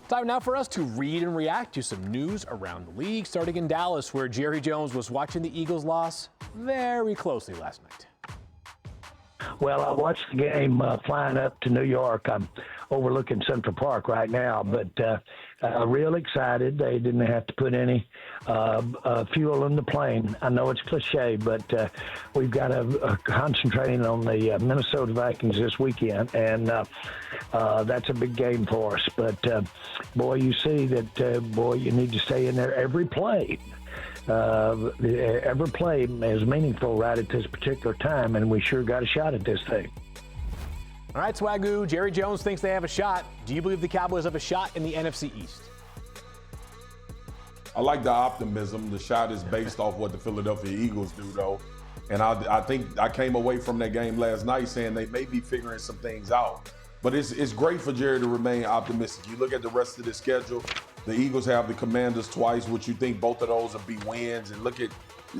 Time now for us to read and react to some news around the league, starting in Dallas, where Jerry Jones was watching the Eagles' loss very closely last night. Well, I watched the game flying up to New York. I'm overlooking Central Park right now, but real excited. They didn't have to put any fuel in the plane. I know it's cliche, but we've got to concentrate on the Minnesota Vikings this weekend, and that's a big game for us. But, boy, you see that, you need to stay in there every play. Every play is meaningful right at this particular time, and we sure got a shot at this thing. All right, Swagoo, Jerry Jones thinks they have a shot. Do you believe the Cowboys have a shot in the NFC East? I like the optimism. The shot is based off what the Philadelphia Eagles do, though. And I think I came away from that game last night saying they may be figuring some things out. But it's great for Jerry to remain optimistic. You look at the rest of the schedule. The Eagles have the Commanders twice, which you think both of those will be wins. And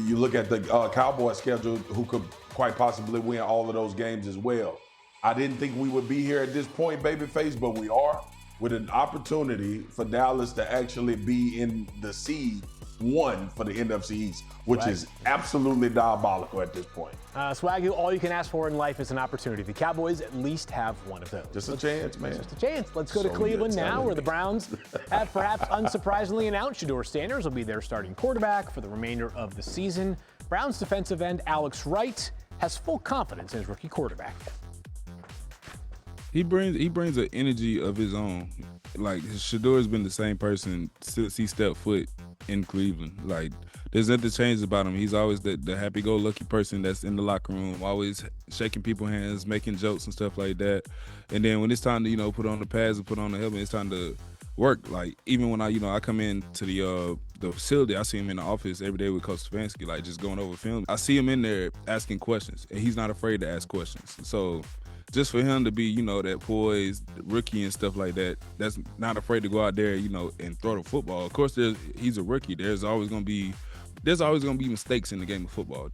you look at the Cowboys schedule, who could quite possibly win all of those games as well. I didn't think we would be here at this point, babyface, but we are, with an opportunity for Dallas to actually be in the seed one for the NFC East, which is absolutely diabolical at this point. Swagoo, all you can ask for in life is an opportunity. The Cowboys at least have one of those. Just a chance, man. Just a chance. Let's go to Cleveland now, where the Browns have perhaps unsurprisingly announced Shedeur Sanders will be their starting quarterback for the remainder of the season. Browns defensive end Alex Wright has full confidence in his rookie quarterback. He brings an energy of his own. Like, Shedeur has been the same person since he stepped foot in Cleveland. Like, there's nothing changed about him. He's always the happy-go-lucky person that's in the locker room, always shaking people's hands, making jokes and stuff like that. And then when it's time to, put on the pads and put on the helmet, it's time to work. Like, even when I come into the facility, I see him in the office every day with Coach Stefanski, like, just going over film. I see him in there asking questions, and he's not afraid to ask questions. So just for him to be, that poised rookie and stuff like that, that's not afraid to go out there, and throw the football. Of course, he's a rookie. There's always going to be mistakes in the game of football.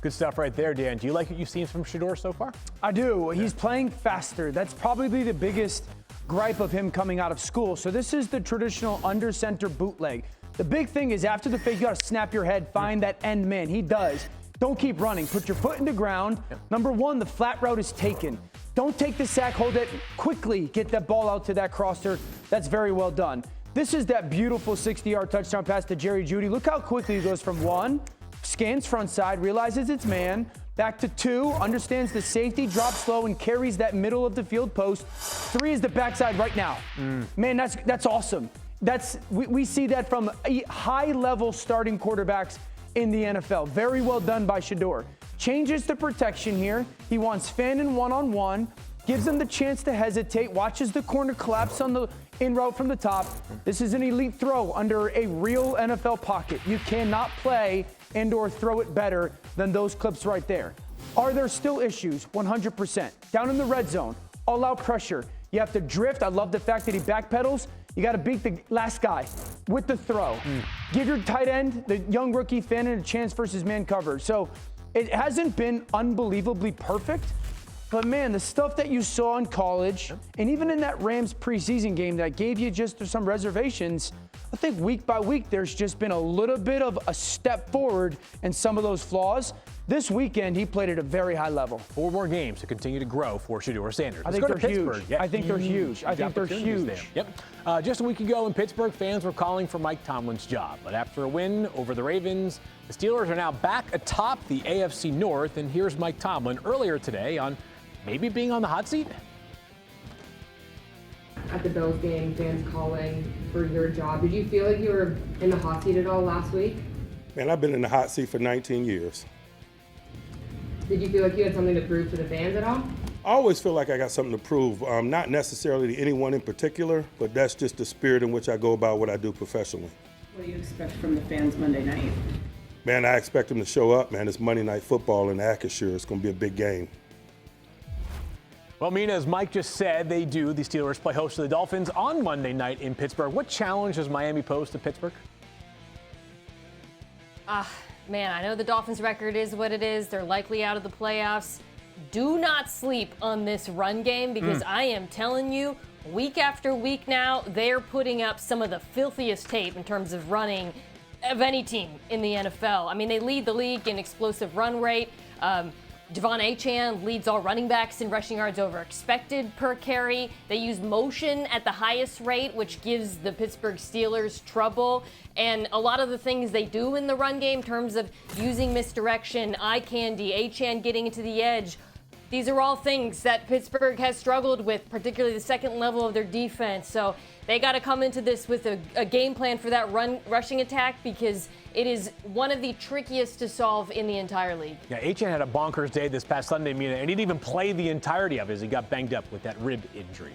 Good stuff right there, Dan. Do you like what you've seen from Shedeur so far? I do. He's playing faster. That's probably the biggest gripe of him coming out of school. So this is the traditional under center bootleg. The big thing is after the fake, you got to snap your head, find that end man. He does. Don't keep running. Put your foot in the ground. Number one, the flat route is taken. Don't take the sack, hold it quickly, get that ball out to that crosser. That's very well done. This is that beautiful 60-yard touchdown pass to Jerry Jeudy. Look how quickly he goes from one, scans front side, realizes it's man, back to two, understands the safety, drops low, and carries that middle of the field post. Three is the backside right now. Man, that's awesome. We see that from high-level starting quarterbacks in the NFL. Very well done by Shedeur. Changes the protection here. He wants Fannin one-on-one, gives him the chance to hesitate, watches the corner collapse on the in route from the top. This is an elite throw under a real NFL pocket. You cannot play and/or throw it better than those clips right there. Are there still issues? 100%. Down in the red zone, all-out pressure. You have to drift. I love the fact that he backpedals. You got to beat the last guy with the throw. Give your tight end, the young rookie Fannin, a chance versus man coverage. So it hasn't been unbelievably perfect, but man, the stuff that you saw in college and even in that Rams preseason game that gave you just some reservations, I think week by week there's just been a little bit of a step forward in some of those flaws. This weekend, he played at a very high level. 4 more games to continue to grow for Shedeur Sanders. I think they're huge. I think they're huge. I think they're huge. Yep. Just a week ago in Pittsburgh, fans were calling for Mike Tomlin's job. But after a win over the Ravens, the Steelers are now back atop the AFC North. And here's Mike Tomlin earlier today on maybe being on the hot seat. At the Bills game, fans calling for your job. Did you feel like you were in the hot seat at all last week? Man, I've been in the hot seat for 19 years. Did you feel like you had something to prove to the fans at all? I always feel like I got something to prove, not necessarily to anyone in particular, but that's just the spirit in which I go about what I do professionally. What do you expect from the fans Monday night? Man, I expect them to show up, man. It's Monday Night Football in Acrisure. It's going to be a big game. Well, Mina, as Mike just said, the Steelers play host to the Dolphins on Monday night in Pittsburgh. What challenge does Miami pose to Pittsburgh? Man, I know the Dolphins' record is what it is. They're likely out of the playoffs. Do not sleep on this run game because I am telling you, week after week now, they're putting up some of the filthiest tape in terms of running of any team in the NFL. I mean, they lead the league in explosive run rate. Devon Achane leads all running backs in rushing yards over expected per carry. They use motion at the highest rate, which gives the Pittsburgh Steelers trouble. And a lot of the things they do in the run game in terms of using misdirection, eye candy, Achane getting into the edge, these are all things that Pittsburgh has struggled with, particularly the second level of their defense. So they got to come into this with a game plan for that rushing attack, because it is one of the trickiest to solve in the entire league. Yeah, Achane had a bonkers day this past Sunday, Mina, and he didn't even play the entirety of it as he got banged up with that rib injury.